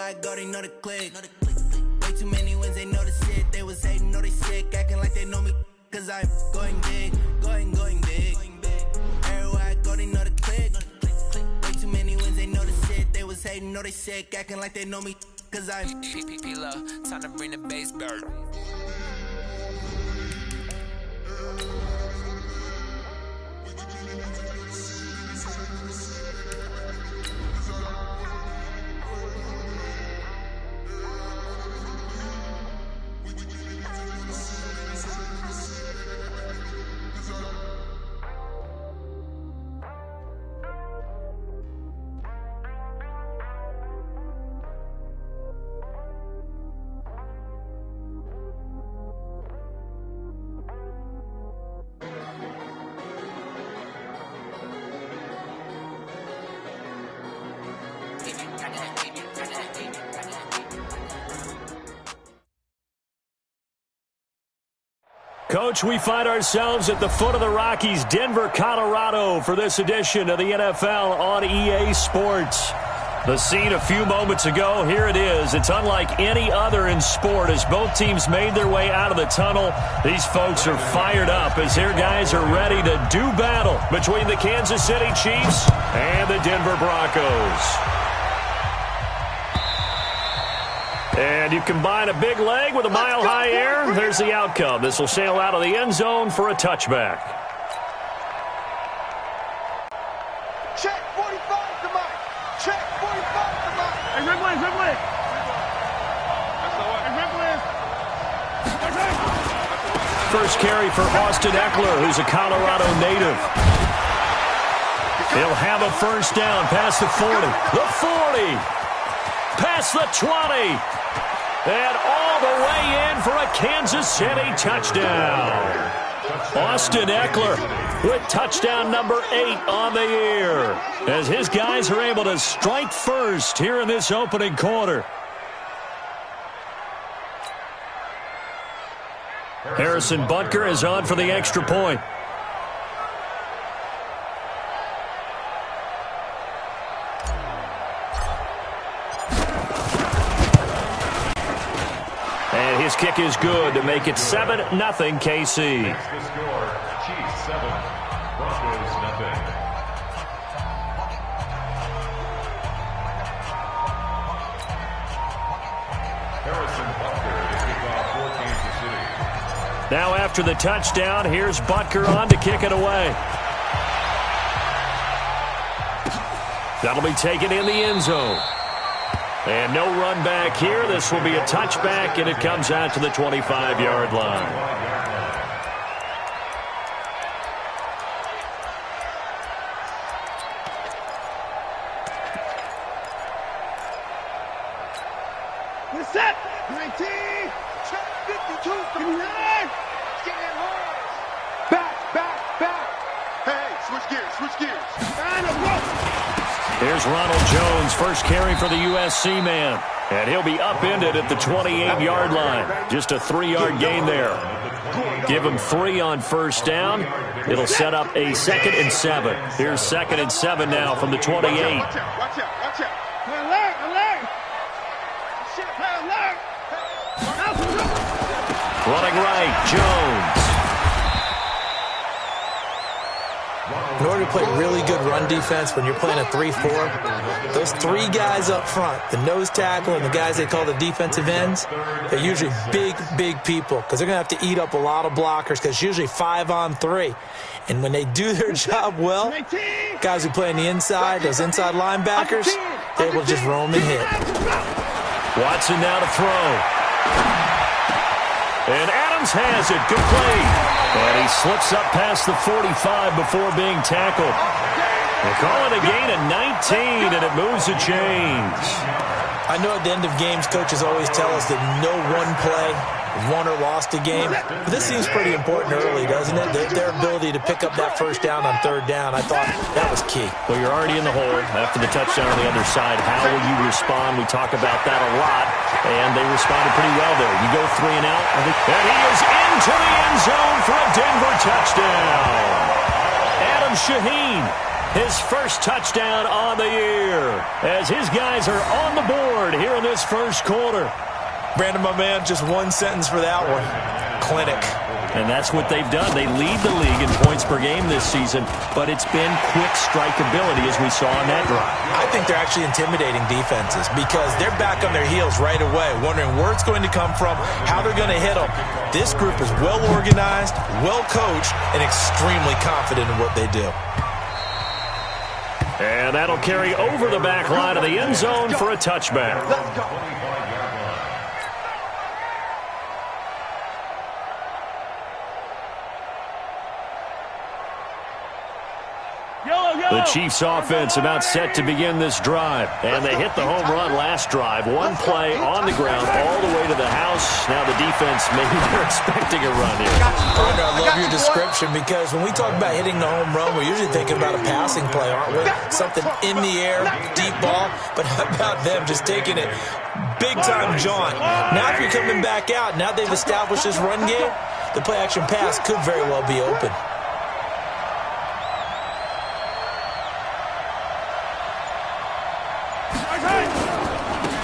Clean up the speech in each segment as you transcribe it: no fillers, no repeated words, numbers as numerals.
I go, they know the click. Way too many wins, they know the shit. They was hating, know they sick, acting like they know me. Cause I'm going big, going big. Everywhere I go, they know the click. Way too many wins, they know the shit. They was hating, know they sick, acting like they know me. Cause I'm P-P-P-Love, time to bring the bass bird. Coach, we find ourselves at the foot of the Rockies, Denver, Colorado, for this edition of the NFL on EA Sports. The scene a few moments ago, here it is. It's unlike any other in sport as both teams made their way out of the tunnel. These folks are fired up as their guys are ready to do battle between the Kansas City Chiefs and the Denver Broncos. And you combine a big leg with a mile-high air, there's the outcome. This will sail out of the end zone for a touchback. Check 45 to Mike. Check 45 to Mike. Hey, Ripley. First carry for Austin Eckler, who's a Colorado native. He'll have a first down past the 40. The 40. Past the 20. And all the way in for a Kansas City touchdown. Austin Eckler with touchdown number 8 on the year as his guys are able to strike first here in this opening quarter. Harrison Butker is on for the extra point. And his kick is good to make it 7-0 KC. The score, Chiefs 7, Broncos nothing. Harrison Butker to kick off for Kansas City. Now after the touchdown, here's Butker on to kick it away. That'll be taken in the end zone. And no run back here. This will be a touchback, and it comes out to the 25-yard line. We're set. 19. Check 52. 59. Getting hard. Back. Hey, switch gears. And a rope. Here's Ronald Jones, first carry for the USC man. And he'll be upended at the 28-yard line. Just a 3-yard gain there. Give him 3 on first down. It'll set up a 2nd and 7. Here's 2nd and 7 now from the 28. Watch out. Alert. Running right, Jones. In order to play really good run defense when you're playing a 3-4, those 3 guys up front, the nose tackle and the guys they call the defensive ends, they're usually big people because they're going to have to eat up a lot of blockers because it's usually 5 on 3. And when they do their job well, guys who play on the inside, those inside linebackers, they're able to just roam and hit. Watson now to throw. And Adams has it. Good play. And he slips up past the 45 before being tackled. They call it a gain of 19, and it moves the chains. I know at the end of games, coaches always tell us that no one play won or lost a game. But this seems pretty important early, doesn't it? Their ability to pick up that first down on 3rd down, I thought that was key. Well, you're already in the hole after the touchdown on the other side. How will you respond? We talk about that a lot, and they responded pretty well there. You go 3 and out, and he is into the end zone for a Denver touchdown. Adam Shaheen his first touchdown on the year, as his guys are on the board here in this first quarter. Brandon, my man, just one sentence for that one. Clinic. And that's what they've done. They lead the league in points per game this season, but it's been quick strikeability as we saw on that drive. I think they're actually intimidating defenses because they're back on their heels right away, wondering where it's going to come from, how they're going to hit them. This group is well organized, well coached, and extremely confident in what they do. And that'll carry over the back line of the end zone for a touchback. Let's go. The Chiefs offense about set to begin this drive. And they hit the home run last drive. One play on the ground all the way to the house. Now the defense, maybe they're expecting a run here. Partner, I love your description because when we talk about hitting the home run, we're usually thinking about a passing play, aren't we? Something in the air, deep ball. But how about them just taking it big-time jaunt? Now if you're coming back out, now they've established this run game, the play-action pass could very well be open.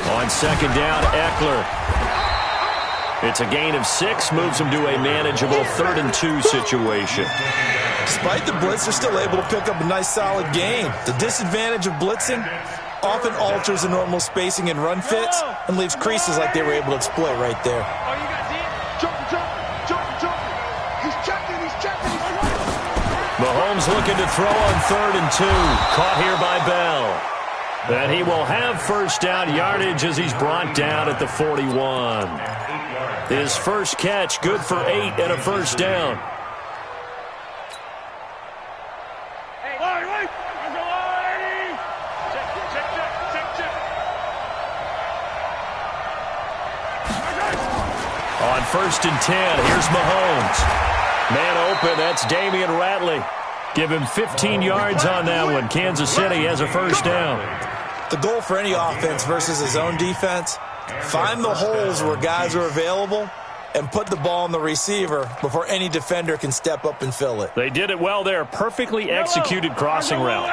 On second down, Eckler. It's a gain of 6, moves him to a manageable 3rd and 2 situation. Despite the blitz, they're still able to pick up a nice solid gain. The disadvantage of blitzing often alters the normal spacing and run fits and leaves creases like they were able to exploit right there. Mahomes looking to throw on 3rd and 2. Caught here by Bell. And he will have first down yardage as he's brought down at the 41. His first catch, good for 8 and a first down. On 1st and 10, here's Mahomes. Man open, that's Damian Ratley. Give him 15 yards on that one. Kansas City has a first down. The goal for any offense versus his own defense, find the holes where guys are available and put the ball on the receiver before any defender can step up and fill it. They did it well there. Perfectly executed crossing route.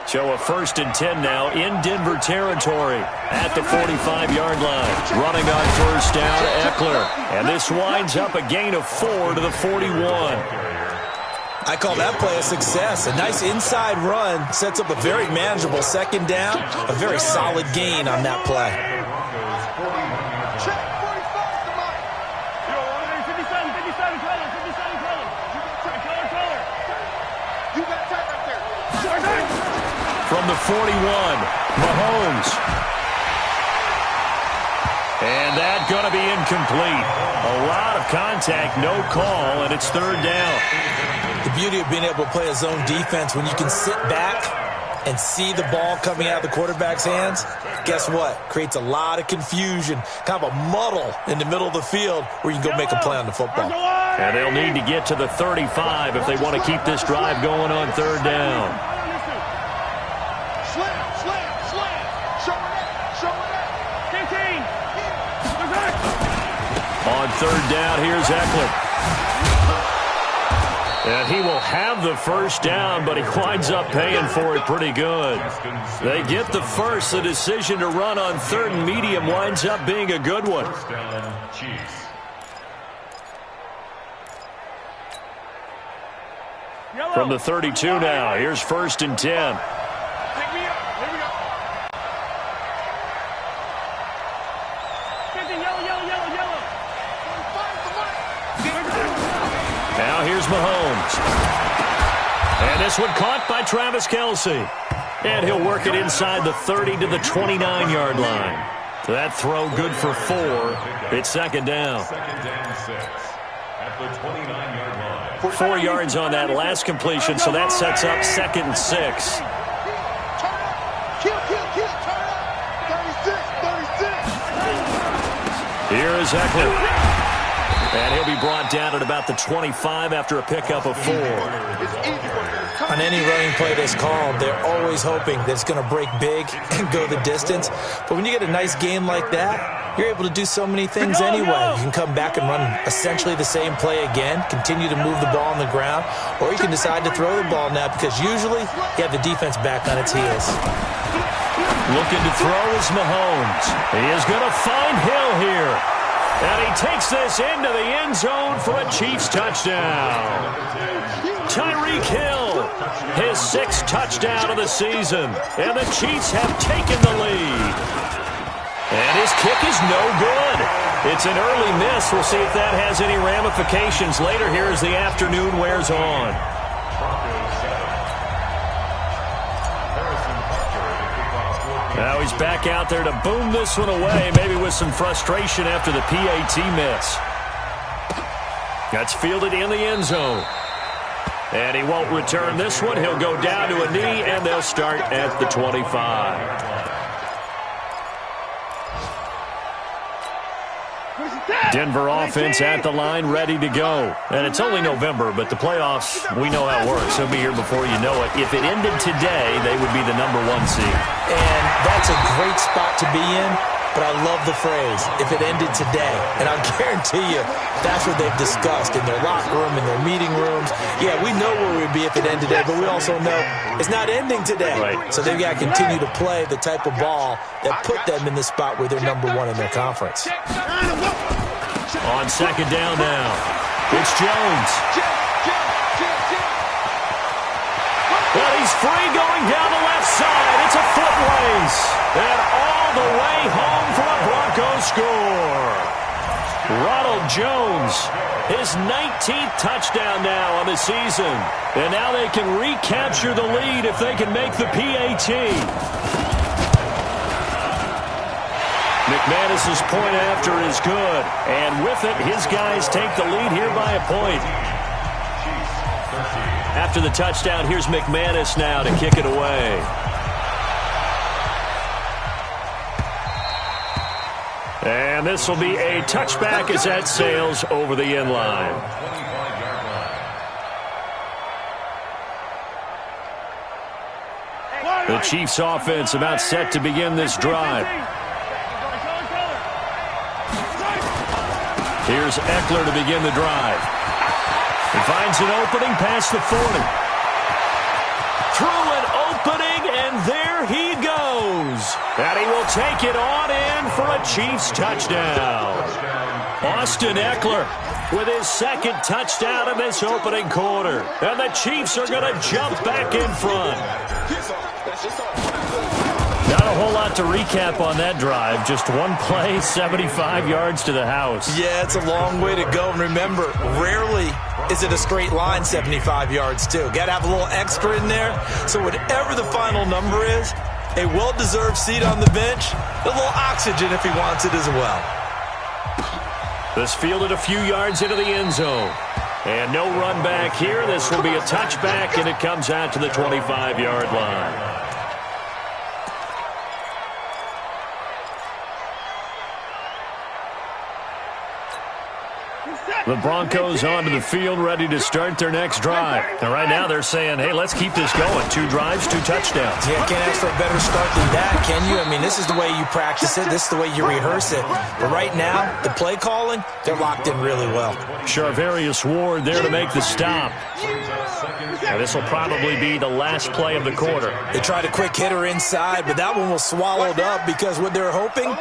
So a 1st and 10 now in Denver territory at the 45-yard line. Running on first down, Eckler. And this winds up a gain of 4 to the 41. I call that play a success. A nice inside run sets up a very manageable second down, a very solid gain on that play. Check 45 to Mike. You got tight right there. From the 41, Mahomes. And that going to be incomplete. A lot of contact, no call, and it's 3rd down. The beauty of being able to play a zone defense when you can sit back and see the ball coming out of the quarterback's hands, guess what? Creates a lot of confusion, kind of a muddle in the middle of the field where you can go make a play on the football. And they'll need to get to the 35 if they want to keep this drive going on 3rd down. On 3rd down, here's Eckler. And he will have the first down, but he winds up paying for it pretty good. They get the first. The decision to run on 3rd and medium winds up being a good one. From the 32 now, here's 1st and 10. Now here's Mahomes. And this one caught by Travis Kelce. And he'll work it inside the 30 to the 29-yard line. That throw good for 4. It's 2nd down. 4 yards on that last completion, so that sets up 2nd and 6. Here is Eckler. And he'll be brought down at about the 25 after a pickup of 4. On any running play that's called, they're always hoping that it's going to break big and go the distance. But when you get a nice game like that, you're able to do so many things anyway. You can come back and run essentially the same play again, continue to move the ball on the ground, or you can decide to throw the ball now because usually you have the defense back on its heels. Looking to throw is Mahomes. He is going to find Hill here. And he takes this into the end zone for a Chiefs touchdown. Tyreek Hill, his 6th touchdown of the season. And the Chiefs have taken the lead. And his kick is no good. It's an early miss. We'll see if that has any ramifications later here as the afternoon wears on. Now he's back out there to boom this one away, maybe with some frustration after the PAT miss. That's fielded in the end zone. And he won't return this one. He'll go down to a knee, and they'll start at the 25. Denver offense at the line, ready to go. And it's only November, but the playoffs, we know how it works. They'll be here before you know it. If it ended today, they would be the #1 seed. And that's a great spot to be in, but I love the phrase, if it ended today. And I'll guarantee you, that's what they've discussed in their locker room, in their meeting rooms. Yeah, we know where we'd be if it ended today, but we also know it's not ending today. Right. So they've got to continue to play the type of ball that put them in the spot where they're #1 in their conference. On second down now, it's Jones. Well, he's free going down the left side. It's a foot race. And all the way home for a Broncos score. Ronald Jones, his 19th touchdown now on the season. And now they can recapture the lead if they can make the PAT. McManus's point after is good. And with it, his guys take the lead here by a point. After the touchdown, here's McManus now to kick it away. And this will be a touchback as that sails over the end line. The Chiefs offense about set to begin this drive. Here's Eckler to begin the drive. He finds an opening past the 40. Through an opening, and there he goes. And he will take it on in for a Chiefs touchdown. Austin Eckler with his 2nd touchdown in this opening quarter. And the Chiefs are going to jump back in front. Not a whole lot to recap on that drive. Just one play, 75 yards to the house. Yeah, it's a long way to go. And remember, rarely is it a straight line 75 yards, too. Got to have a little extra in there. So whatever the final number is, a well-deserved seat on the bench, a little oxygen if he wants it as well. This fielded a few yards into the end zone. And no run back here. This will be a touchback, and it comes out to the 25-yard line. The Broncos onto the field, ready to start their next drive. And right now they're saying, hey, let's keep this going. 2 drives, 2 touchdowns. Yeah, can't ask for a better start than that, can you? I mean, this is the way you practice it. This is the way you rehearse it. But right now, the play calling, they're locked in really well. Charvarius Ward there to make the stop. And this will probably be the last play of the quarter. They tried a quick hitter inside, but that one was swallowed up because what they're hoping,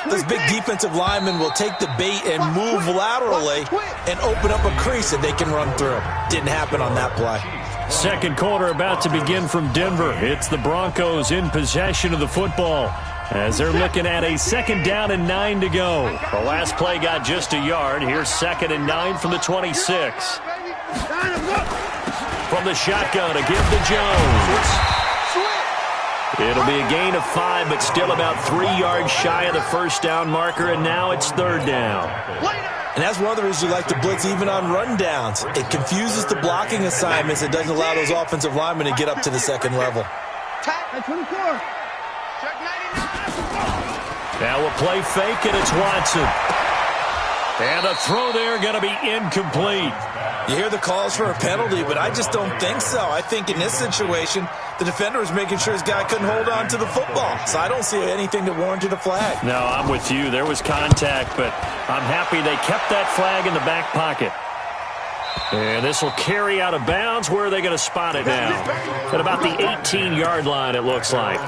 this big defensive lineman will take the bait and move laterally and open up a crease that they can run through. Didn't happen on that play. Second quarter about to begin from Denver. It's the Broncos in possession of the football as they're looking at a 2nd down and 9 to go. The last play got just a yard. Here's 2nd and 9 from the 26. From the shotgun to give to Jones. It'll be a gain of 5, but still about 3 yards shy of the first down marker, and now it's 3rd down. And that's one of the reasons you like to blitz even on rundowns. It confuses the blocking assignments. It doesn't allow those offensive linemen to get up to the 2nd level. Now a play fake, and it's Watson. And a throw there going to be incomplete. You hear the calls for a penalty, but I just don't think so. I think in this situation, the defender was making sure his guy couldn't hold on to the football. So I don't see anything that warranted a flag. No, I'm with you. There was contact, but I'm happy they kept that flag in the back pocket. And this will carry out of bounds. Where are they going to spot it now? At about the 18-yard line, it looks like.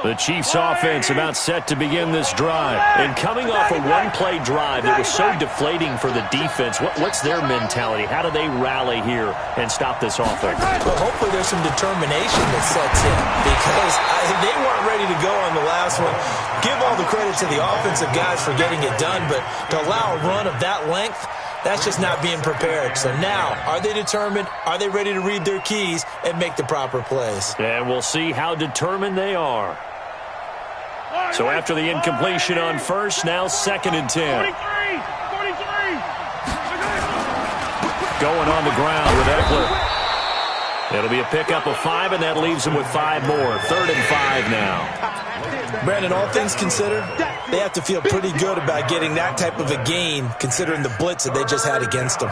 The Chiefs offense about set to begin this drive. And coming off a one-play drive that was so deflating for the defense, what's their mentality? How do they rally here and stop this offense? Well, hopefully there's some determination that sets in because they weren't ready to go on the last one. Give all the credit to the offensive guys for getting it done, but to allow a run of that length, that's just not being prepared. So now, are they determined? Are they ready to read their keys and make the proper plays? And we'll see how determined they are. So after the incompletion on first, now 2nd and 10. 43. Going on the ground with Eckler. It'll be a pickup of 5, and that leaves them with 5 more. 3rd and 5 now. Brandon, all things considered, they have to feel pretty good about getting that type of a gain considering the blitz that they just had against them.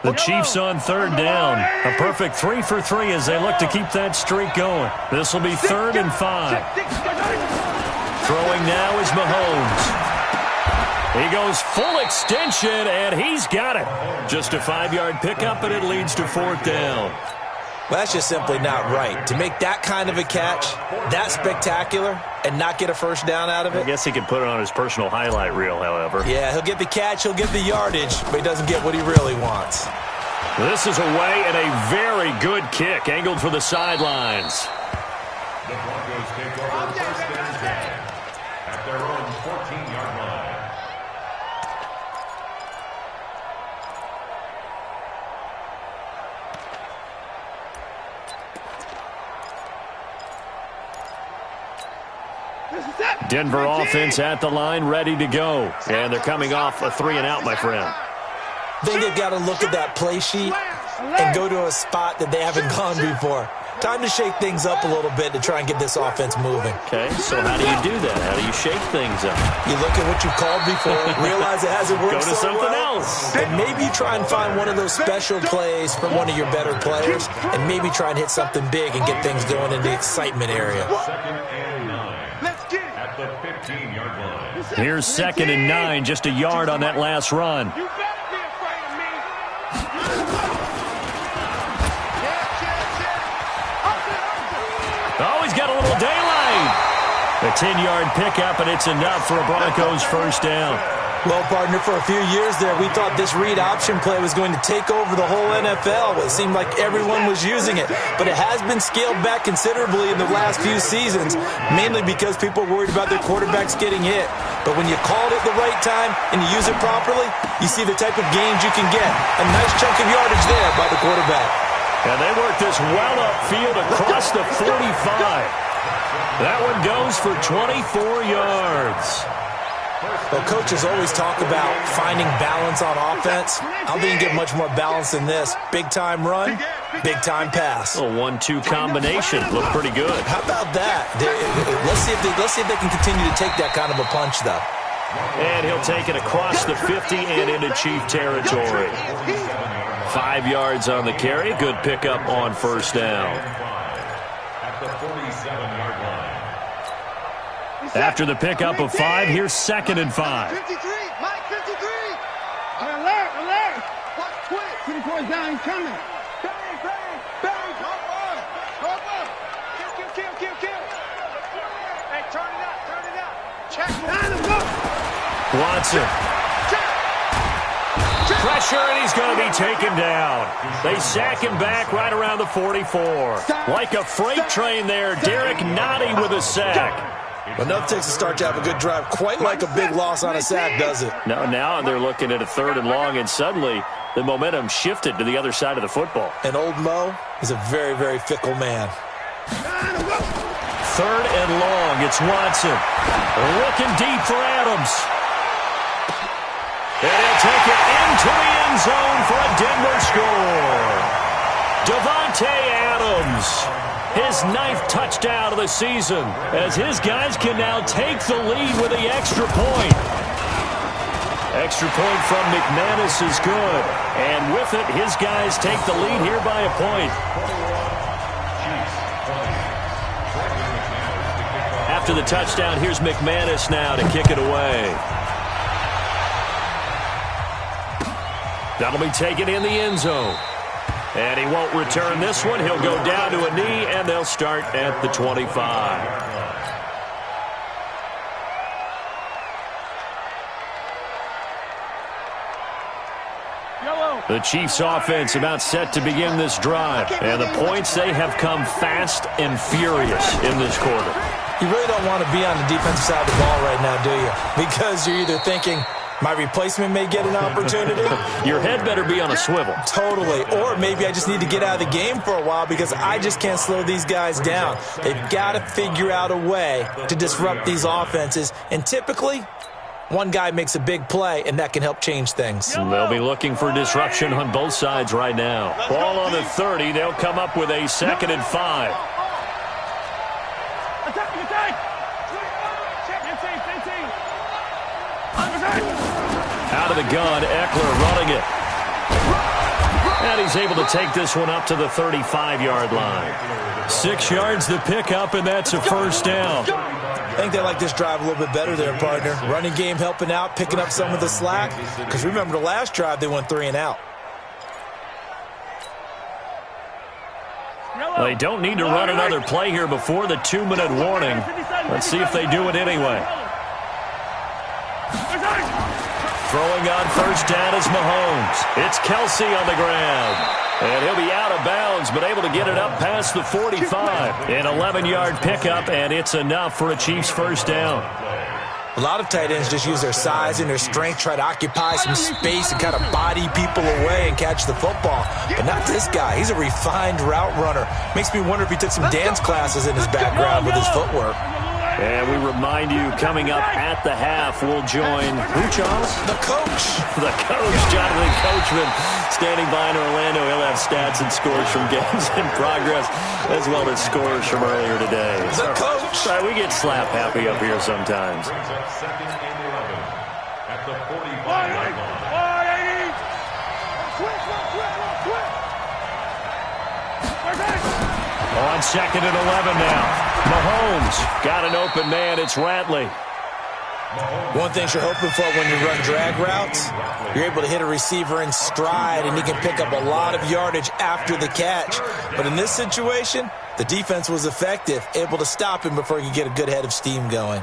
The Chiefs on 3rd down. A perfect 3 for 3 as they look to keep that streak going. This will be 3rd and 5. Throwing now is Mahomes. He goes full extension, and he's got it. Just a 5-yard pickup, and it leads to 4th down. Well, that's just simply not right. To make that kind of a catch, that spectacular, and not get a first down out of it. I guess he can put it on his personal highlight reel, however. Yeah, he'll get the catch, he'll get the yardage, but he doesn't get what he really wants. This is away and a very good kick, angled for the sidelines. The Broncos take over 1st and 10 at their own 14-yard line. Denver offense at the line, ready to go. And they're coming off a 3-and-out, my friend. I think they've got to look at that play sheet and go to a spot that they haven't gone before. Time to shake things up a little bit to try and get this offense moving. Okay, so how do you do that? How do you shake things up? You look at what you called before, realize it hasn't worked Go to so something well, else. and maybe you try and find one of those special plays from one of your better players, and maybe try and hit something big and get things going in the excitement area. 2nd and 9 at the 15-yard line. Here's 2nd and 9, just a yard on that last run. You better be afraid of me. Oh, he's got a little daylight. A 10-yard pickup, and it's enough for a Broncos first down. Well, partner, for a few years there, we thought this read option play was going to take over the whole NFL. It seemed like everyone was using it, but it has been scaled back considerably in the last few seasons, mainly because people are worried about their quarterbacks getting hit. But when you call it at the right time and you use it properly, you see the type of gains you can get. A nice chunk of yardage there by the quarterback. And they work this well upfield across the 45. That one goes for 24 yards. Well, coaches always talk about finding balance on offense. I don't think you get much more balance than this. Big-time run, big-time pass. A 1-2 combination. Looked pretty good. How about that? Let's see if they can continue to take that kind of a punch, though. And he'll take it across the 50 and into Chief territory. 5 yards on the carry. Good pickup on first down. At the 47-yard line. After the pickup of 5, here's 2nd and 5. 53, Mike 53. Alert. Watch quick. 24 is down, he's coming. Bang. Go up. Kill. Hey, turn it up. Check. Down him, go. Watson. Pressure, and he's going to be taken down. They sack him back right around the 44. Like a freight train there, Derek Nottie with a sack. Enough takes to start to have a good drive. Quite like a big loss on a sack, does it? Now they're looking at a 3rd and long, and suddenly the momentum shifted to the other side of the football. And old Mo is a very, very fickle man. 3rd and long, it's Watson. Looking deep for Adams. And take it into the end zone for a Denver score. Davante Adams, his 9th touchdown of the season, as his guys can now take the lead with the extra point. Extra point from McManus is good. And with it, his guys take the lead here by a point. After the touchdown, here's McManus now to kick it away. That'll be taken in the end zone. And he won't return this one. He'll go down to a knee, and they'll start at the 25. The Chiefs' offense about set to begin this drive. And the points, they have come fast and furious in this quarter. You really don't want to be on the defensive side of the ball right now, do you? Because you're either thinking, my replacement may get an opportunity. Your head better be on a swivel. Totally. Or maybe I just need to get out of the game for a while because I just can't slow these guys down. They've got to figure out a way to disrupt these offenses. And typically, one guy makes a big play, and that can help change things. They'll be looking for disruption on both sides right now. Ball on the 30. They'll come up with a 2nd and 5. Out of the gun, Eckler running it. And he's able to take this one up to the 35-yard line. 6 yards the pickup, and that's a first down. I think they like this drive a little bit better there, partner. Running game helping out, picking up some of the slack. Because remember the last drive, they went 3 and out. They don't need to run another play here before the 2-minute warning. Let's see if they do it anyway. Throwing on first down is Mahomes. It's Kelsey on the ground. And he'll be out of bounds, but able to get it up past the 45. An 11-yard pickup, and it's enough for a Chiefs first down. A lot of tight ends just use their size and their strength, try to occupy some space and kind of body people away and catch the football. But not this guy. He's a refined route runner. Makes me wonder if he took some dance classes in his background with his footwork. And we remind you, coming up at the half, we'll join who, Charles? The coach. The coach, Jonathan Coachman, standing by in Orlando. He'll have stats and scores from games in progress, as well as scores from earlier today. The coach. Sorry, we get slap happy up here sometimes. At the 45-yard line. On 2nd and 11 now. Mahomes got an open man. It's Ratley. One thing you're hoping for when you run drag routes, you're able to hit a receiver in stride, and he can pick up a lot of yardage after the catch. But in this situation, the defense was effective, able to stop him before he could get a good head of steam going.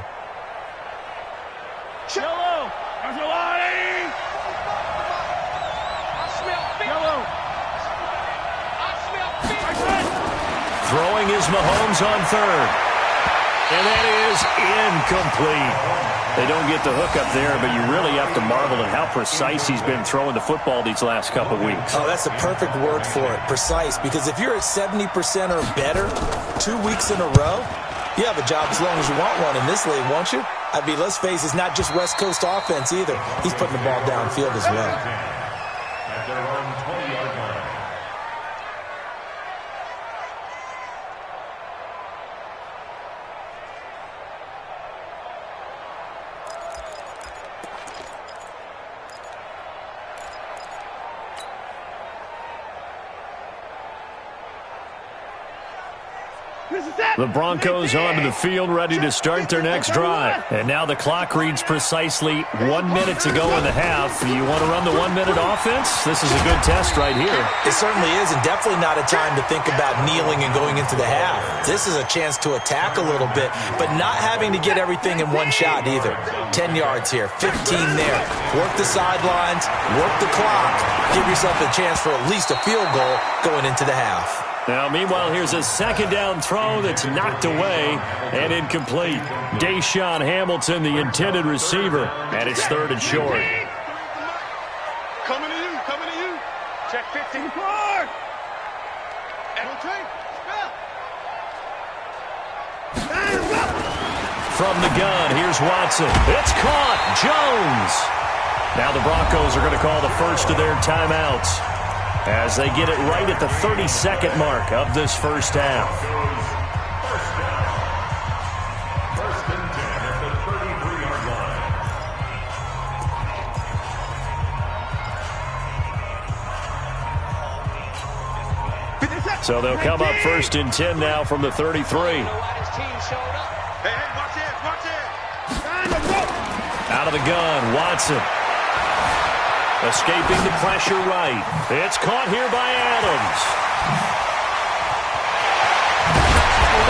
Throwing is Mahomes on 3rd. And that is incomplete. They don't get the hook up there, but you really have to marvel at how precise he's been throwing the football these last couple weeks. Oh, that's the perfect word for it, precise. Because if you're at 70% or better 2 weeks in a row, you have a job as long as you want one in this league, won't you? I mean, let's face it, it's not just West Coast offense either. He's putting the ball downfield as well. At their own 20-yard line. The Broncos onto the field, ready to start their next drive. And now the clock reads precisely 1 minute to go in the half. You want to run the 1-minute offense? This is a good test right here. It certainly is, and definitely not a time to think about kneeling and going into the half. This is a chance to attack a little bit, but not having to get everything in one shot either. 10 yards here, 15 there. Work the sidelines, work the clock. Give yourself a chance for at least a field goal going into the half. Now, meanwhile, here's a 2nd down throw that's knocked away and incomplete. Deshaun Hamilton, the intended receiver, and it's 3rd and short. Coming to you, coming to you. Check 15. From the gun, here's Watson. It's caught. Jones. Now the Broncos are going to call the first of their timeouts as they get it right at the 32nd mark of this first half. First and 10 at the 33-yard line. So they'll come up first and 10 now from the 33. Hey, watch it, watch it. Out of the gun, Watson. Escaping the pressure right. It's caught here by Adams.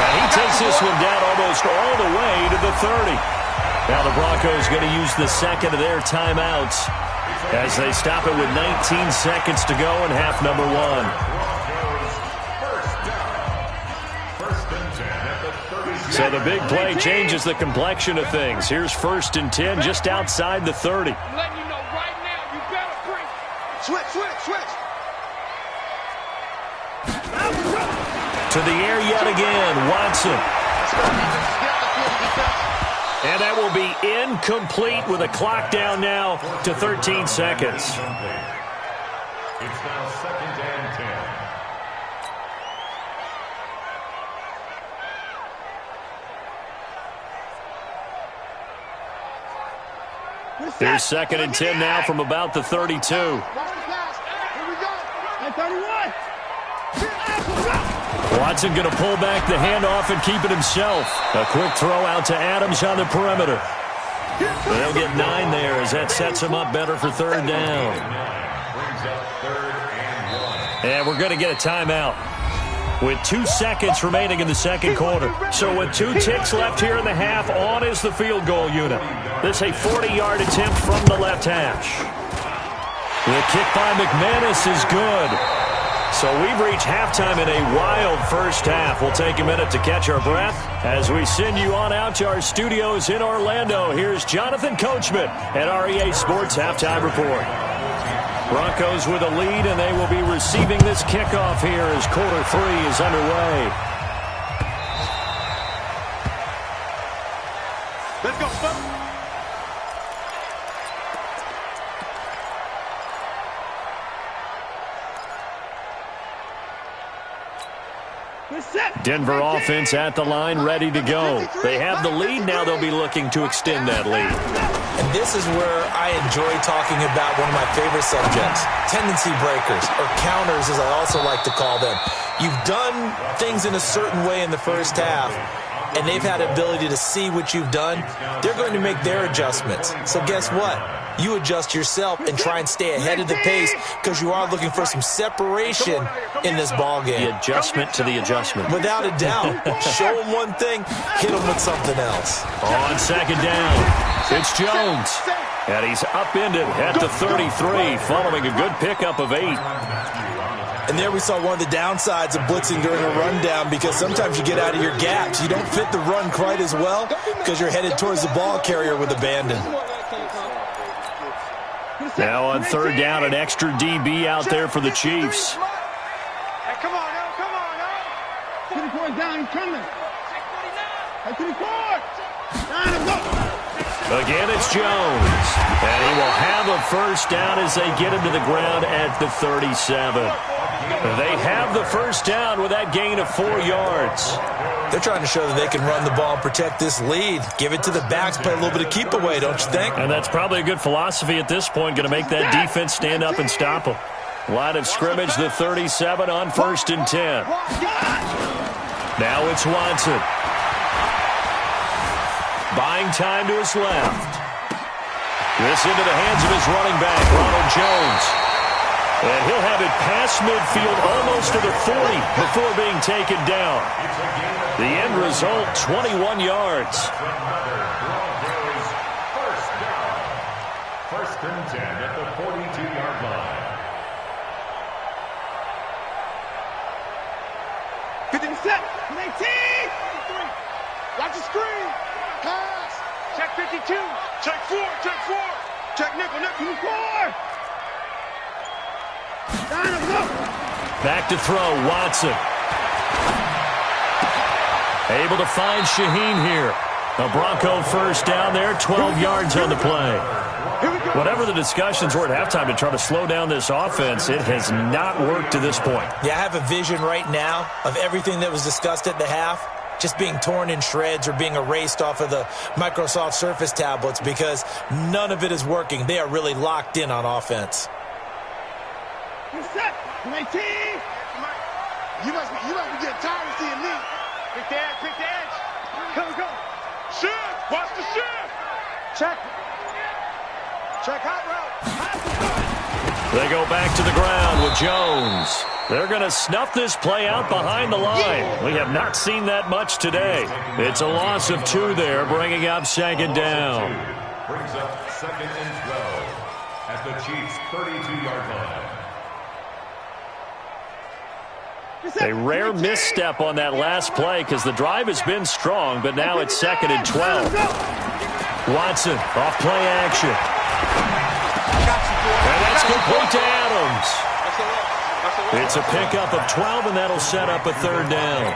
And he takes this one down almost all the way to the 30. Now the Broncos going to use the second of their timeouts as they stop it with 19 seconds to go in half number one. So the big play changes the complexion of things. Here's first and 10 just outside the 30. I'm letting you know right now, you better bring. Switch. To the air yet again, Watson. And that will be incomplete with a clock down now to 13 seconds. It's now second and 10. Here's second and 10 now from about the 32. Watson going to pull back the handoff and keep it himself. A quick throw out to Adams on the perimeter. They'll get 9 there as that sets him up better for third down. Brings up third and 1. And we're going to get a timeout with 2 seconds remaining in the second quarter. So with 2 ticks left here in the half, on is the field goal unit. This is a 40-yard attempt from the left hash. The kick by McManus is good. So we've reached halftime in a wild first half. We'll take a minute to catch our breath as we send you on out to our studios in Orlando. Here's Jonathan Coachman at REA Sports Halftime Report. Broncos with a lead, and they will be receiving this kickoff here as quarter 3 is underway. Let's go, folks. Denver offense at the line, ready to go. They have the lead. Now they'll be looking to extend that lead. And this is where I enjoy talking about one of my favorite subjects, tendency breakers, or counters as I also like to call them. You've done things in a certain way in the first half, and they've had the ability to see what you've done. They're going to make their adjustments. So guess what? You adjust yourself and try and stay ahead of the pace because you are looking for some separation in this ball game. The adjustment to the adjustment. Without a doubt. Show them one thing, hit them with something else. On second down, it's Jones. And he's upended at the 33 following a good pickup of 8. And there we saw one of the downsides of blitzing during a rundown because sometimes you get out of your gaps. You don't fit the run quite as well because you're headed towards the ball carrier with abandon. Now on third down, an extra DB out there for the Chiefs. Hey, come on, now. 24 down, he's coming. Hey, 24. Again, it's Jones. And he will have a first down as they get him to the ground at the 37. They have the first down with that gain of 4 yards. They're trying to show that they can run the ball and protect this lead. Give it to the backs, play a little bit of keep away, don't you think? And that's probably a good philosophy at this point, going to make that defense stand up and stop them. Line of scrimmage, the 37 on first and 10. Now it's Watson. Buying time to his left. This into the hands of his running back, Ronald Jones. And he'll have it past midfield almost to the 40 before being taken down. The end result, 21 yards. First and 10 at the 42-yard line. 50 set. 19. Watch the screen. Pass. Check 52. Check 4. Check 4. Check nickel. 4. Back to throw, Watson. Able to find Shaheen here. A Bronco first down there, 12 yards on the play. Whatever the discussions were at halftime to try to slow down this offense, it has not worked to this point. Yeah, I have a vision right now of everything that was discussed at the half just being torn in shreds or being erased off of the Microsoft Surface tablets because none of it is working. They are really locked in on offense. You must be getting tired of seeing me. Pick the edge. Go. Shift. Watch the shift. Check hot route. They go back to the ground with Jones. They're going to snuff this play out behind the line. We have not seen that much today. It's a loss of 2 there, bringing up second down. Brings up 2nd and 12 at the Chiefs' 32-yard line. A rare misstep on that last play because the drive has been strong, but now it's 2nd and 12. Watson, off play action. And that's complete to Adams. It's a pickup of 12, and that'll set up a 3rd down.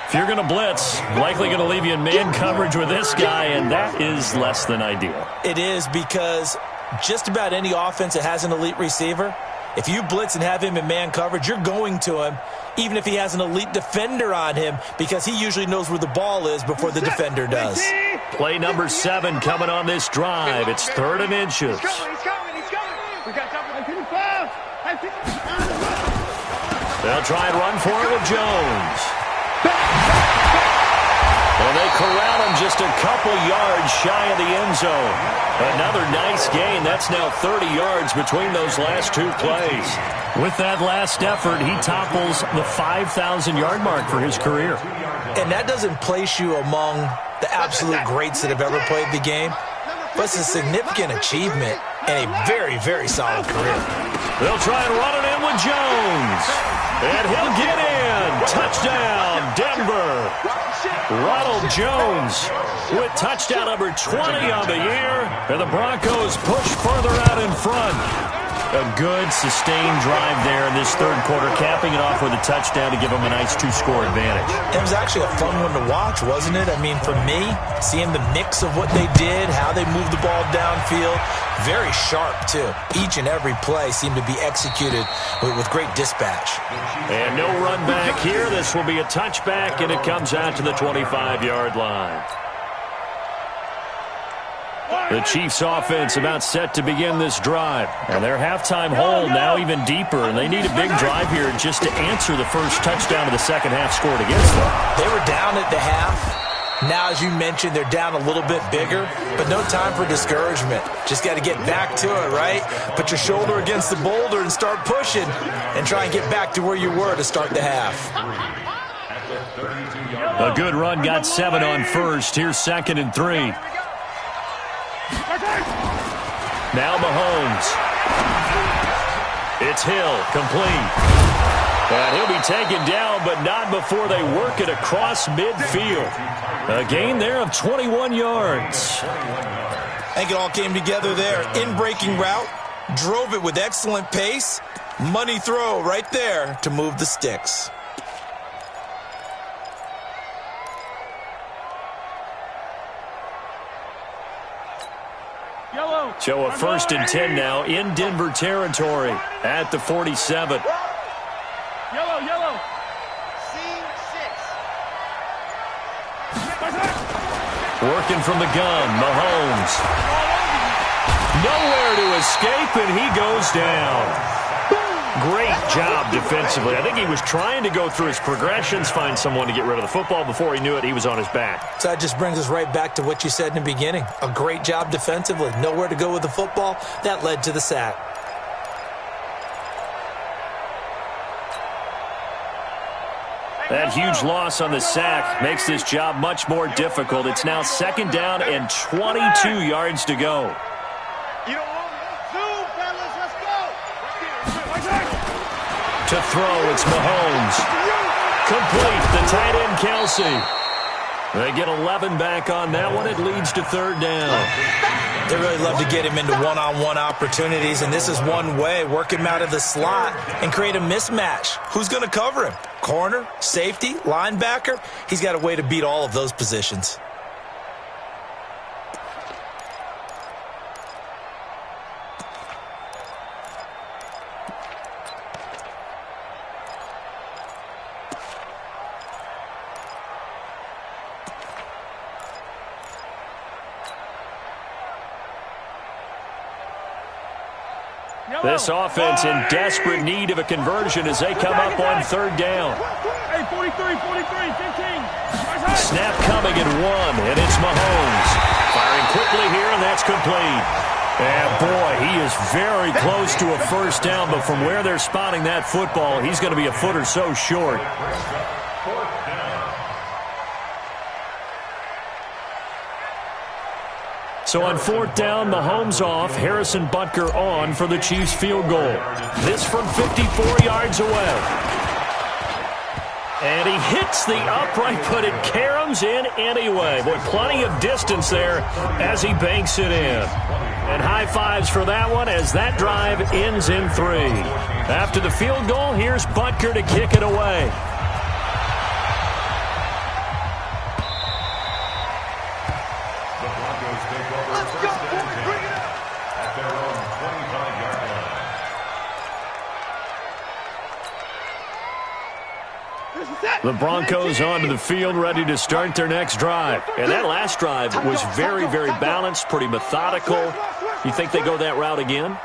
If you're going to blitz, likely going to leave you in man coverage with this guy, and that is less than ideal. It is because just about any offense that has an elite receiver, if you blitz and have him in man coverage, you're going to him, even if he has an elite defender on him, because he usually knows where the ball is before the defender does. Play number 7 coming on this drive. It's 3rd and inches. He's coming. We got double. They'll try and run for it with Jones. Well, they corral him just a couple yards shy of the end zone. Another nice gain. That's now 30 yards between those last 2 plays. With that last effort, he topples the 5,000-yard mark for his career. And that doesn't place you among the absolute greats that have ever played the game, but it's a significant achievement and a very, very solid career. They'll try and run it in with Jones. And he'll get in. Touchdown, Denver. Ronald Jones with touchdown number 20 on the year. And the Broncos push further out in front. A good, sustained drive there in this 3rd quarter, capping it off with a touchdown to give them a nice 2-score advantage. It was actually a fun one to watch, wasn't it? I mean, for me, seeing the mix of what they did, how they moved the ball downfield, very sharp, too. Each and every play seemed to be executed with great dispatch. And no run back here. This will be a touchback, and it comes out to the 25-yard line. The Chiefs offense about set to begin this drive. And their halftime hole now even deeper, and they need a big drive here just to answer the first touchdown of the second half scored against them. They were down at the half. Now, as you mentioned, they're down a little bit bigger, but no time for discouragement. Just got to get back to it, right? Put your shoulder against the boulder and start pushing and try and get back to where you were to start the half. A good run got 7 on first. Here's 2nd and 3. Now Mahomes. It's Hill, complete. And he'll be taken down, but not before they work it across midfield. A gain there of 21 yards. I think it all came together there. In-breaking route, drove it with excellent pace. Money throw right there to move the sticks. So a 1st and 10 now in Denver territory at the 47. Yellow. Working from the gun, Mahomes. Nowhere to escape, and he goes down. Great job defensively. I think he was trying to go through his progressions, find someone to get rid of the football. Before he knew it, he was on his back. So that just brings us right back to what you said in the beginning. A great job defensively. Nowhere to go with the football. That led to the sack. That huge loss on the sack makes this job much more difficult. It's now 2nd down and 22 yards to go. You don't want two, fellas. Let's go. To throw, it's Mahomes. Complete, the tight end, Kelsey. They get 11 back on that one. It leads to 3rd down. They really love to get him into one-on-one opportunities, and this is one way. Work him out of the slot and create a mismatch. Who's going to cover him? Corner, safety, linebacker? He's got a way to beat all of those positions. This offense in desperate need of a conversion as they come up on third down. Hey, 43, 15. Snap coming at 1, and it's Mahomes. Firing quickly here, and that's complete. And, boy, he is very close to a first down, but from where they're spotting that football, he's going to be a foot or so short. So on fourth down, Mahomes off, Harrison Butker on for the Chiefs field goal. This from 54 yards away. And he hits the upright, but it caroms in anyway. Boy, plenty of distance there as he banks it in. And high fives for that one as that drive ends in 3. After the field goal, here's Butker to kick it away. The Broncos onto the field, ready to start their next drive. And that last drive was very, very balanced, pretty methodical. You think they go that route again?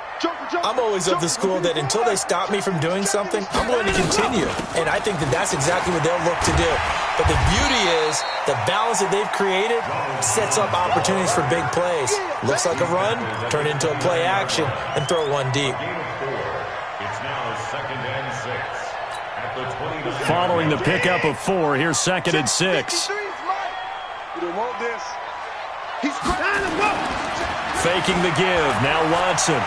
I'm always of the school that until they stop me from doing something, I'm going to continue. And I think that that's exactly what they'll look to do. But the beauty is the balance that they've created sets up opportunities for big plays. Looks like a run, turn into a play action, and throw one deep. It's now 2nd and 6. Following the pickup of 4, here's 2nd and 6. You don't want this. He's trying to go. Faking the give. Now Watson.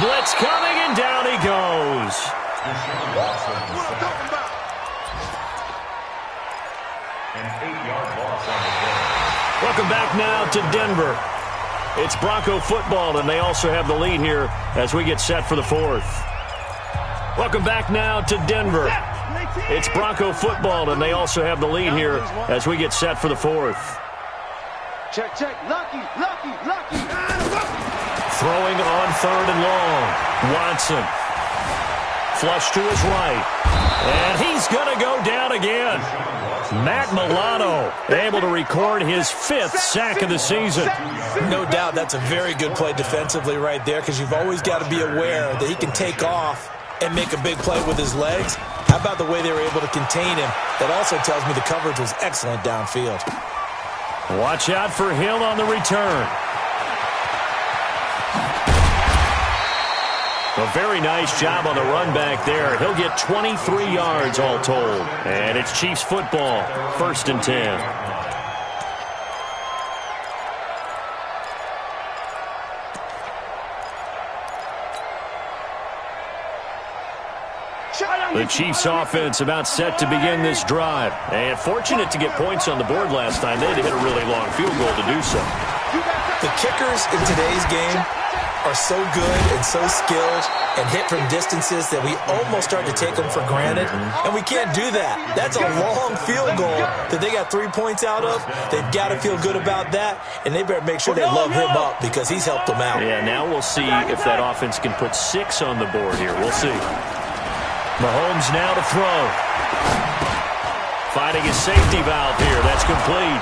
Blitz coming, and down he goes. What I'm talking about. An 8-yard loss on the play. Welcome back now to Denver. It's Bronco football, and they also have the lead here as we get set for the 4th. Welcome back now to Denver. It's Bronco football, and they also have the lead here as we get set for the 4th. Check. Lucky. Throwing on 3rd and long. Watson. Flush to his right. And he's going to go down again. Matt Milano able to record his 5th sack of the season. No doubt that's a very good play defensively right there, because you've always got to be aware that he can take off and make a big play with his legs. How about the way they were able to contain him? That also tells me the coverage was excellent downfield. Watch out for Hill on the return. A very nice job on the run back there. He'll get 23 yards all told. And it's Chiefs football, 1st and 10. The Chiefs offense about set to begin this drive. And fortunate to get points on the board last time. They had to hit a really long field goal to do so. The kickers in today's game are so good and so skilled and hit from distances that we almost start to take them for granted. And we can't do that. That's a long field goal that they got 3 points out of. They've got to feel good about that. And they better make sure they love him up because he's helped them out. Yeah, now we'll see if that offense can put 6 on the board here. We'll see. Mahomes now to throw. Finding his safety valve here. That's complete.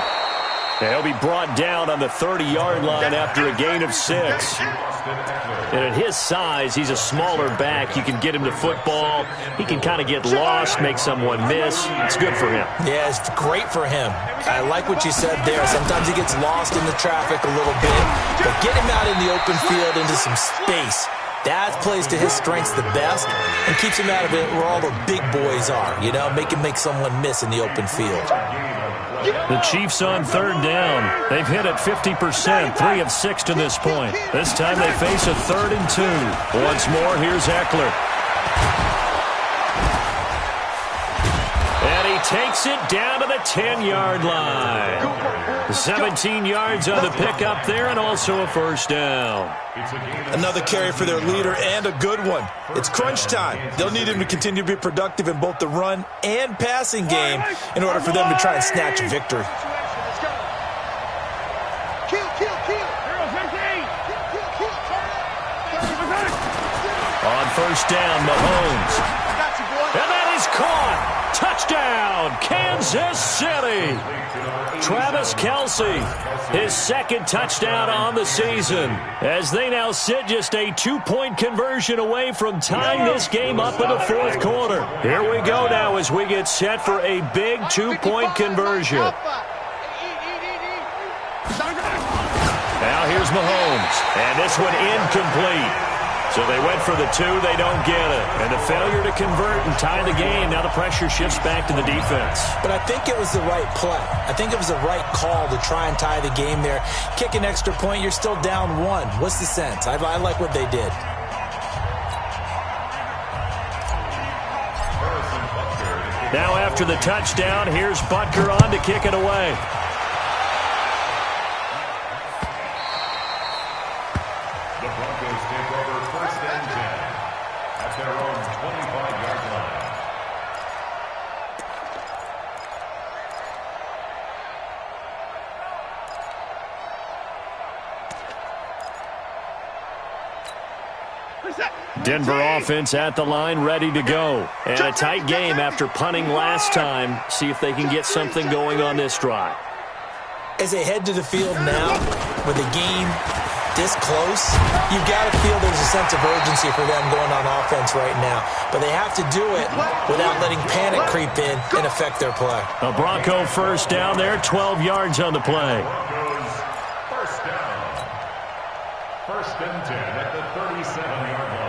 He'll be brought down on the 30-yard line after a gain of 6. And at his size, he's a smaller back. You can get him to football. He can kind of get lost, make someone miss. It's good for him. Yeah, it's great for him. I like what you said there. Sometimes he gets lost in the traffic a little bit. But get him out in the open field into some space. That plays to his strengths the best and keeps him out of it where all the big boys are. You know, make him make someone miss in the open field. The Chiefs on 3rd down. They've hit it 50%, 3 of 6 to this point. This time they face a 3rd and 2. Once more, here's Eckler. And he takes it down to the 10-yard line. 17 yards on the pickup there and also a 1st down. Another carry for their leader and a good one. It's crunch time. They'll need him to continue to be productive in both the run and passing game in order for them to try and snatch a victory. On 1st down, Mahomes. And that is caught. Touchdown, Kansas City. Travis Kelce, his second touchdown on the season, as they now sit just a 2-point conversion away from tying this game up in the fourth quarter. Here we go now as we get set for a big 2-point conversion. Now here's Mahomes, and this one incomplete. So they went for the 2, they don't get it. And the failure to convert and tie the game, now the pressure shifts back to the defense. But I think it was the right play. I think it was the right call to try and tie the game there. Kick an extra point, you're still down 1. What's the sense? I like what they did. Now after the touchdown, here's Butker on to kick it away. Denver offense at the line, ready to go. And a tight game after punting last time. See if they can get something going on this drive. As they head to the field now, with the game this close, you've got to feel there's a sense of urgency for them going on offense right now. But they have to do it without letting panic creep in and affect their play. A Bronco first down there, 12 yards on the play. First down. First and 10 at the 37-yard line.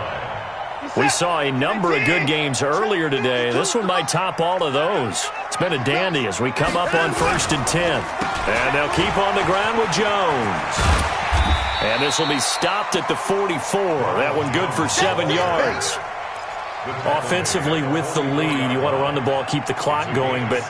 We saw a number of good games earlier today. This one might top all of those. It's been a dandy as we come up on 1st and 10. And they'll keep on the ground with Jones. And this will be stopped at the 44. That one good for 7 yards. Offensively with the lead, you want to run the ball, keep the clock going, but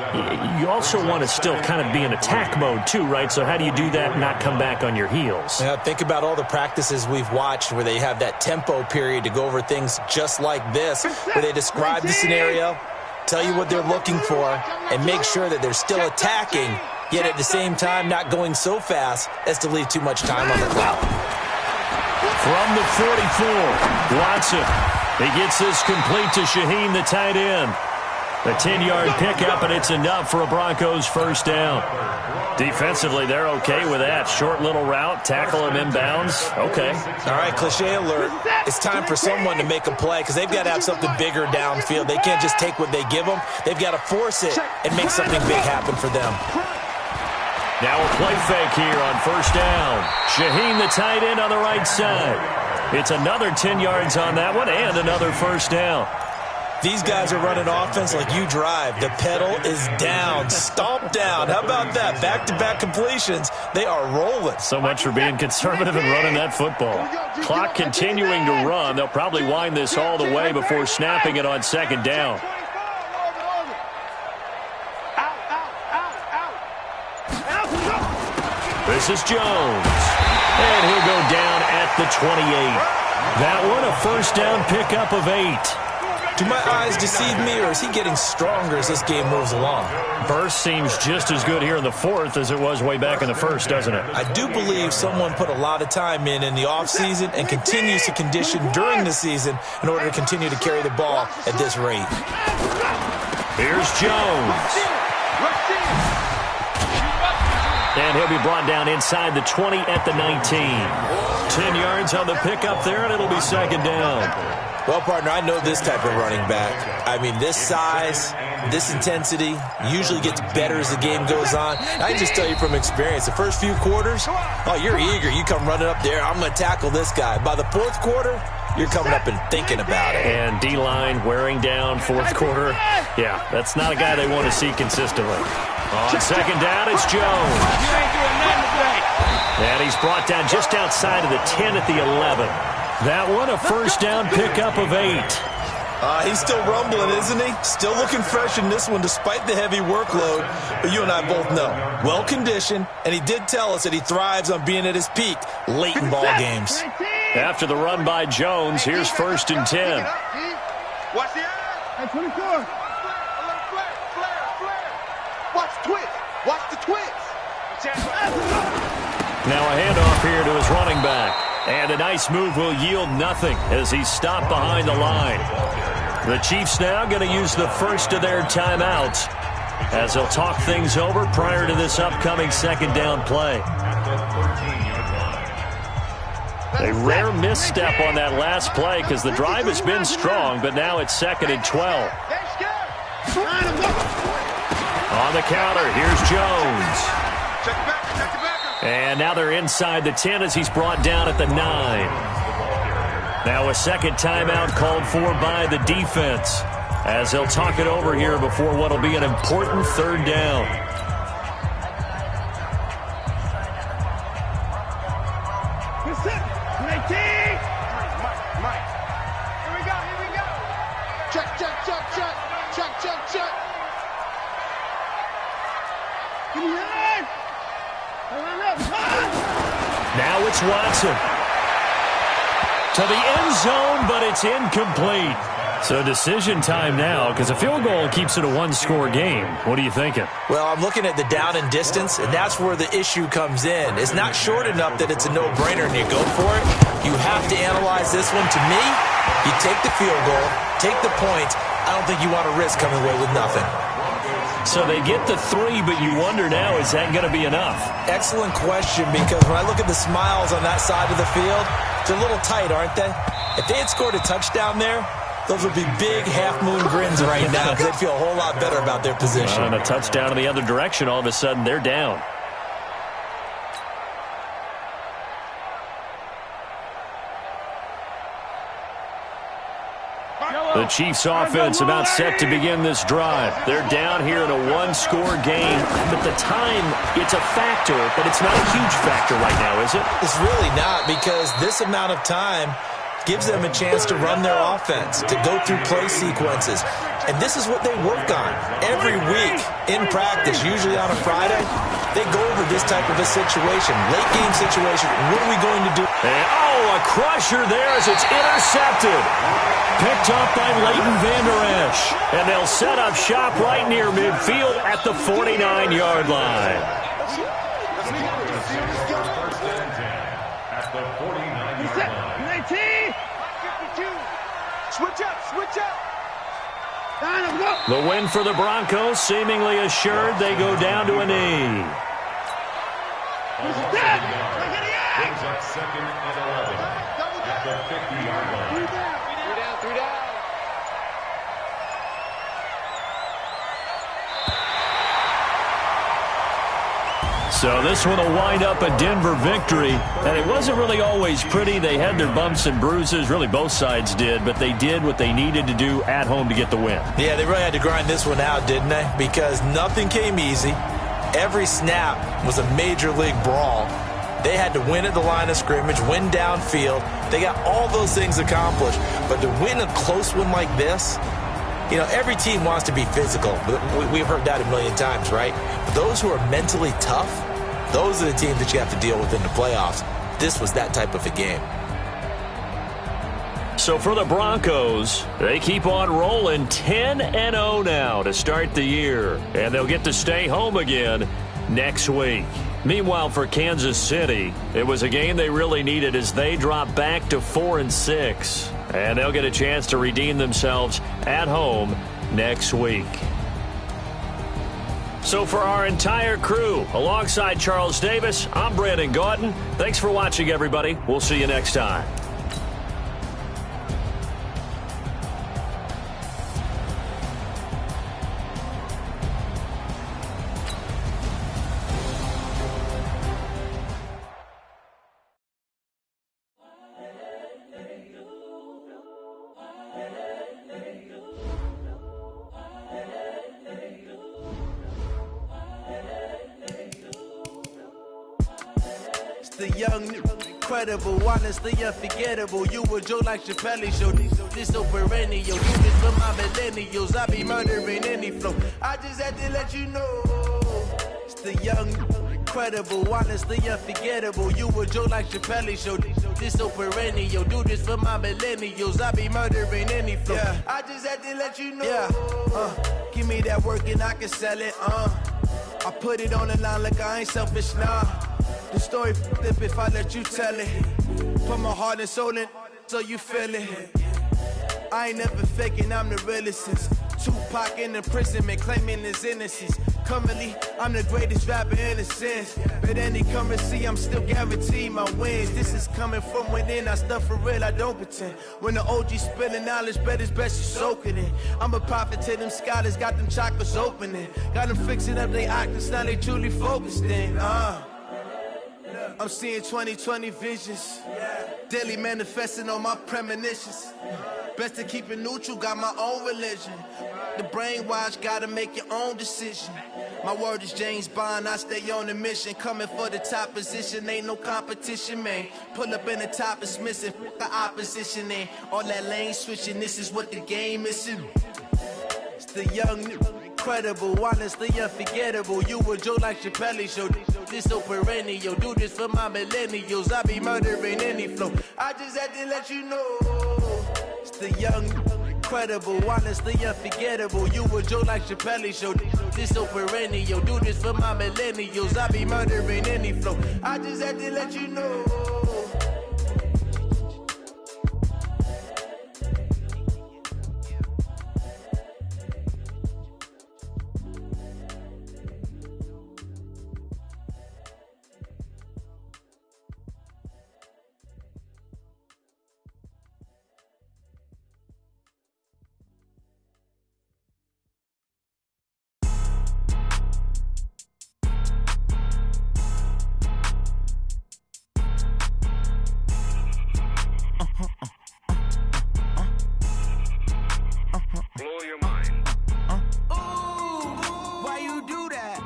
you also want to still kind of be in attack mode too, right? So how do you do that and not come back on your heels? Yeah, think about all the practices we've watched where they have that tempo period to go over things just like this, where they describe the scenario, tell you what they're looking for, and make sure that they're still attacking, yet at the same time not going so fast as to leave too much time on the clock. From the 44, Watson. He gets this complete to Shaheen, the tight end. A 10-yard pickup, and it's enough for a Broncos first down. Defensively, they're okay with that. Short little route, tackle him inbounds. Okay. All right, cliche alert. It's time for someone to make a play because they've got to have something bigger downfield. They can't just take what they give them. They've got to force it and make something big happen for them. Now a play fake here on first down. Shaheen, the tight end, on the right side. It's another 10 yards on that one and another first down. These guys are running offense like you drive. The pedal is down, stomp down. How about that? Back-to-back completions. They are rolling. So much for being conservative and running that football. Clock continuing to run. They'll probably wind this all the way before snapping it on second down. This is Jones. And he'll go down at the 28. That one, a first down pickup of 8. Do my eyes deceive me, or is he getting stronger as this game moves along? Burst seems just as good here in the fourth as it was way back in the first, doesn't it? I do believe someone put a lot of time in the offseason and continues to condition during the season in order to continue to carry the ball at this rate. Here's Jones. And he'll be brought down inside the 20 at the 19. 10 yards on the pickup there, and it'll be second down. Well, partner, I know this type of running back. I mean, this size, this intensity usually gets better as the game goes on. I can just tell you from experience, the first few quarters, oh, you're eager. You come running up there, I'm going to tackle this guy. By the fourth quarter, you're coming up and thinking about it. And D-line wearing down fourth quarter. Yeah, that's not a guy they want to see consistently. On second down, it's Jones. And he's brought down just outside of the 10 at the 11. That one, a first down pickup of 8. He's still rumbling, isn't he? Still looking fresh in this one despite the heavy workload. But you and I both know, well-conditioned, and he did tell us that he thrives on being at his peak late in ball games. After the run by Jones, here's 1st and 10. Watch the eye. 24. Watch the twist. Watch the twist. Now a handoff here to his running back. And a nice move will yield nothing as he's stopped behind the line. The Chiefs now going to use the first of their timeouts as they'll talk things over prior to this upcoming second down play. A rare misstep on that last play because the drive has been strong, but now it's 2nd and 12. On the counter, here's Jones. And now they're inside the 10 as he's brought down at the 9. Now a second timeout called for by the defense as they'll talk it over here before what will be an important third down. Now it's Watson. To the end zone, but it's incomplete. So decision time now because a field goal keeps it a one-score game. What are you thinking? Well, I'm looking at the down and distance, and that's where the issue comes in. It's not short enough that it's a no-brainer and you go for it. You have to analyze this one. To me, you take the field goal, take the points. I don't think you want to risk coming away with nothing. So they get the 3, but you wonder now, is that going to be enough? Excellent question, because when I look at the smiles on that side of the field, they're a little tight, aren't they? If they had scored a touchdown there, those would be big half-moon grins right now because they'd feel a whole lot better about their position. And a touchdown in the other direction, all of a sudden they're down. The Chiefs offense about set to begin this drive. They're down here in a one-score game. But the time, it's a factor, but it's not a huge factor right now, is it? It's really not, because this amount of time gives them a chance to run their offense, to go through play sequences. And this is what they work on every week in practice, usually on a Friday. They go over this type of a situation, late game situation. What are we going to do? And, a crusher there as it's intercepted. Picked up by Leighton Vander Esch. And they'll set up shop right near midfield at the 49-yard line. At the 49-yard line. Switch up. The win for the Broncos seemingly assured. They go down to a knee. Brings up 2nd and 11 at the 50-yard line. 3 down. So this one will wind up a Denver victory. And it wasn't really always pretty. They had their bumps and bruises. Really, both sides did. But they did what they needed to do at home to get the win. Yeah, they really had to grind this one out, didn't they? Because nothing came easy. Every snap was a major league brawl. They had to win at the line of scrimmage, win downfield. They got all those things accomplished. But to win a close one like this, you know, every team wants to be physical. We've heard that a million times, right? But those who are mentally tough, those are the teams that you have to deal with in the playoffs. This was that type of a game. So for the Broncos, they keep on rolling 10-0 now to start the year. And they'll get to stay home again next week. Meanwhile, for Kansas City, it was a game they really needed as they drop back to 4-6. And they'll get a chance to redeem themselves at home next week. So for our entire crew, alongside Charles Davis, I'm Brandon Gaudin. Thanks for watching, everybody. We'll see you next time. The young, incredible, honestly unforgettable. You a joke like Chappelle Show. This so perennial. You this for my millennials. I be murdering any flow. I just had to let you know. It's the young, incredible, honestly unforgettable. You a joke like Chappelle Show. This so perennial. Do this for my millennials. I be murdering any flow. Yeah. I just had to let you know. Yeah. Give me that work and I can sell it. I put it on the line like I ain't selfish, nah. The story flip if I let you tell it. Put my heart and soul in so you feel it. I ain't never faking, I'm the realest since Tupac in imprisonment, claiming his innocence. Currently, I'm the greatest rapper in a sense. But any currency, I'm still guaranteed my wins. This is coming from within, I stuff for real, I don't pretend. When the OG spilling knowledge, bet it's best you soak it in. I'm a prophet to them scholars, got them chakras opening. Got them fixing up their octaves, now they truly focused in. I'm seeing 2020 visions. Daily manifesting on my premonitions. Best to keep it neutral, got my own religion. The brainwash, gotta make your own decision. My word is James Bond, I stay on a mission. Coming for the top position, ain't no competition, man. Pull up in the top, it's missing, the opposition, ain't all that lane switching, this is what the game is. It's the young, incredible, honestly unforgettable. You a Joe like Chappelle show, this so perennial. Do this for my millennials, I be murdering any flow. I just had to let you know. It's the young, incredible, honestly unforgettable. You a Joe like Chappelle show, this so perennial. Do this for my millennials, I be murdering any flow. I just had to let you know.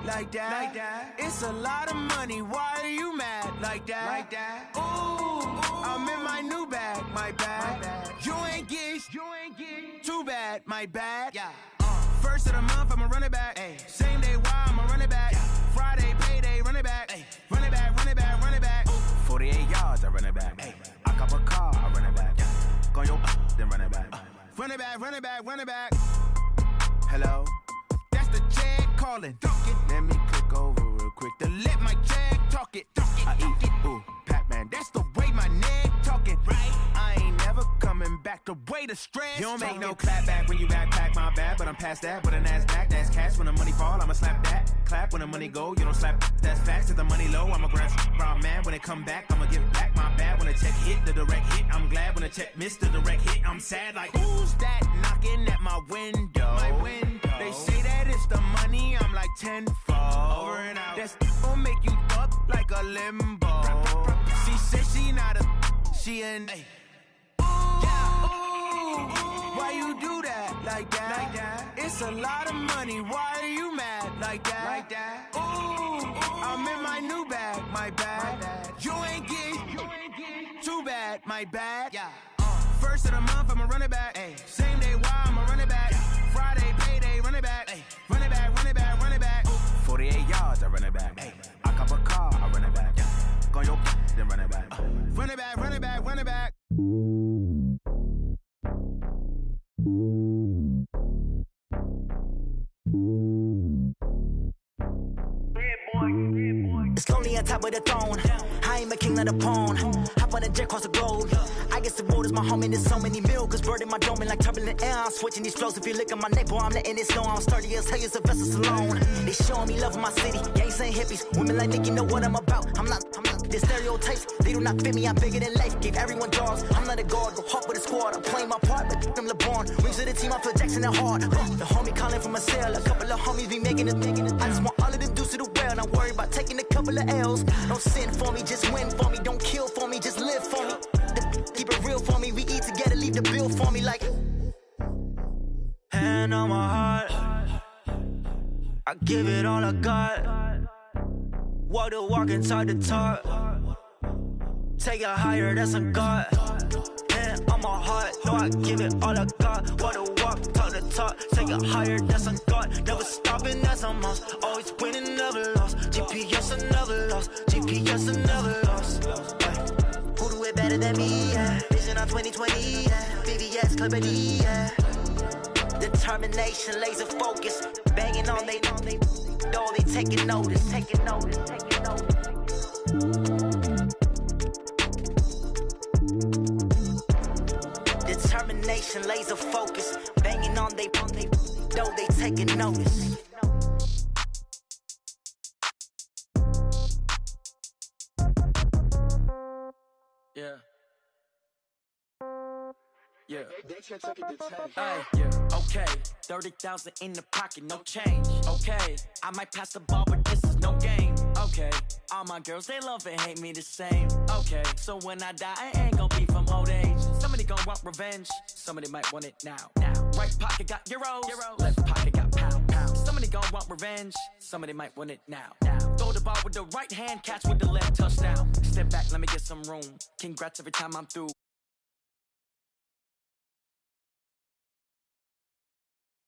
Like that. It's a lot of money. Why are you mad like that? Ooh, I'm in my new bag, my bad. You ain't get too bad, my bad. Yeah. First of the month, I'ma run it back. Ay. Same day, why I'ma run it back. Yeah. Friday, payday, run it back. Ay. Run it back, run it back, run it back. 48 yards, I run it back. Ay. I cop a car, I run it back. Yeah. Go your then run it back. Run it back, run it back, run it back. Hello? That's the check calling. Let me click over real quick to let my check talk it. I eat it, ooh, Pac-Man. That's the way my neck talking. Right? I ain't never coming back the way the stress. You don't make no clap back when you backpack, my bad. But I'm past that, but an ass back, that's cash. When the money fall, I'ma slap that. Clap when the money go, you don't slap. That's facts. If the money low, I'ma grab round man. When it come back, I'ma give back my bad. When the check hit, the direct hit. I'm glad when the check missed the direct hit. I'm sad like, who's that knocking at my window? My window. They say that it's the money, I'm like tenfold. Over and out. That's gon' make you up like a limbo. She said she not a, she an. Ooh, yeah. Ooh, why you do that like that? It's a lot of money. Why are you mad like that? Ooh, I'm in my new bag, my bad. You ain't get too bad, my bad. Yeah. First of the month, I'ma run it back. Ay. Same day, why I'ma run it back. Friday, payday, run it back. Ay. Run it back, run it back, run it back. 48 yards, I run it back. Ay. I cop a car, I run it back. Yeah. Go your then run it back. Run it back, run it back, run it back. It's lonely on top of the throne. I ain't a king of the pawn. Hop on a jet across the globe. I guess the road is my home and there's so many milkers burning my dome like turbulent air. I'm switching these flows. If you look at my neck, boy, I'm letting it snow. I'm sturdy as hell, it's a vessel alone. They showing me love in my city. Gangs ain't hippies. Women like Nicky know what I'm about. I'm not the stereotypes. They do not fit me. I'm bigger than life. Gave everyone jobs. I'm not a guard. Go hard with a squad. I'm playing my part, but them LeBron. Rings of the team. I feel Jackson and hard. The homie calling from a cell. A couple of homies be making it. I just want all of them dudes to the well. Not worry about taking a couple of L's. Don't sin for me, just win for me. Don't kill for me, just live for me. Keep it real for me. We eat together, leave the bill for me like. Hand on my heart, I give it all I got. Walk the walk inside the talk. Take it higher, that's a God. Hand on my heart, no, I give it all I got. Walk the walk, talk the talk. Take it higher, that's a God. Never stopping, that's a must. Always winning, never lost. GPS, I never lost. GPS, I never lost. Who do it better than me? Yeah. Vision on 2020. Yeah. VVS, Clippity. Yeah. Determination, laser focus. Banging on they door, they taking notice. Taking notice. Taking notice. Determination, laser taking notice. Yeah. Yeah. Hey, yeah. Okay. 30,000 in the pocket, no change. Okay. I might pass the ball, but this is no game. Okay. All my girls, they love and hate me the same. Okay. So when I die, I ain't gon' be from old age. Somebody gon' want revenge. Somebody might want it now. Right pocket got euros. Left pocket got pound. Somebody gon' want revenge. Somebody might want it now. Throw the ball with the right hand, catch with the left, touchdown. Step back, let me get some room. Congrats every time I'm through.